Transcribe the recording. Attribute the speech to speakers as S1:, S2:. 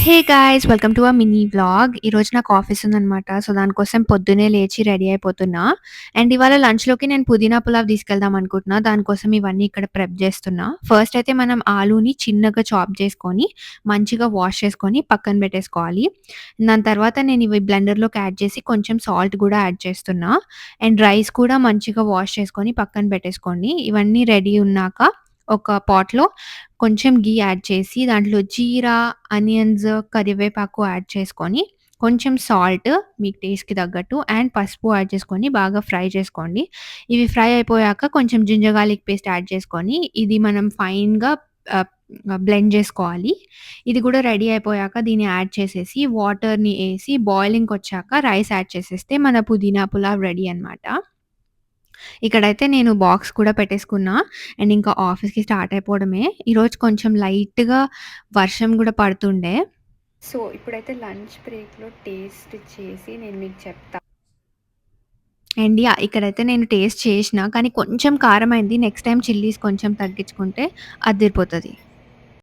S1: Hey guys! Welcome to mini vlog. ఈరోజు నాకు office ఉందనమాట. సో, దానికోసం పొద్దున్నే లేచి రెడీ అయిపోతున్నా. అండ్ ఇవాళ లంచ్‌లోకి నేను పుదీనా పులావ్ తీసుకెళ్దాం అనుకుంటున్నా. దానికోసం ఇవన్నీ ఇక్కడ ప్రెప్ చేస్తున్నా. ఫస్ట్ అయితే మనం ఆలూని చిన్నగా చాప్ చేసుకొని, మంచిగా వాష్ చేసుకొని పక్కన పెట్టేసుకోవాలి. దాని తర్వాత నేను ఇవి బ్లెండర్‌లోకి యాడ్ చేసి కొంచెం సాల్ట్ కూడా యాడ్ చేస్తున్నా. అండ్ రైస్ కూడా మంచిగా వాష్ చేసుకొని పక్కన పెట్టేసుకోండి. ఇవన్నీ రెడీ ఉన్నాక ఒక పాట్‌లో కొంచెం ఘీ యాడ్ చేసి దాంట్లో జీరా, ఆనియన్స్, కరివేపాకు యాడ్ చేసుకొని, కొంచెం సాల్ట్ మీ టేస్ట్‌కి తగ్గట్టు అండ్ పసుపు యాడ్ చేసుకొని బాగా ఫ్రై చేసుకోండి. ఇవి ఫ్రై అయిపోయాక కొంచెం జింజర్ గార్లిక్ పేస్ట్ యాడ్ చేసుకొని, ఇది మనం ఫైన్‌గా ఆహ్, బ్లెండ్ చేసుకోవాలి. ఇది కూడా రెడీ అయిపోయాక దీన్ని యాడ్ చేసేసి వాటర్‌ని ఏసి బాయిలింగ్‌కొచ్చాక రైస్ యాడ్ చేసేస్తే మన పుదీనా పులావ్ రెడీ అనమాట. ఇక్కడైతే నేను బాక్స్ కూడా పెట్టేసుకున్నా. అండ్ ఇంకా ఆఫీస్‌కి స్టార్ట్ అయిపోవడమే. ఈరోజు కొంచెం లైట్‌గా వర్షం గూడా పడుతుండే. సో, ఇప్పుడైతే లంచ్ బ్రేక్‌లో టేస్ట్ చేసి నేను మీకు చెప్తా. And yeah! ఇక్కడైతే నేను టేస్ట్ చేషినా. కానీ కొంచెం కారమైంది. నెక్స్ట్ టైమ్ చిల్లీస్ కొంచెం తగ్గించుకుంటే అద్దిరిపోతది.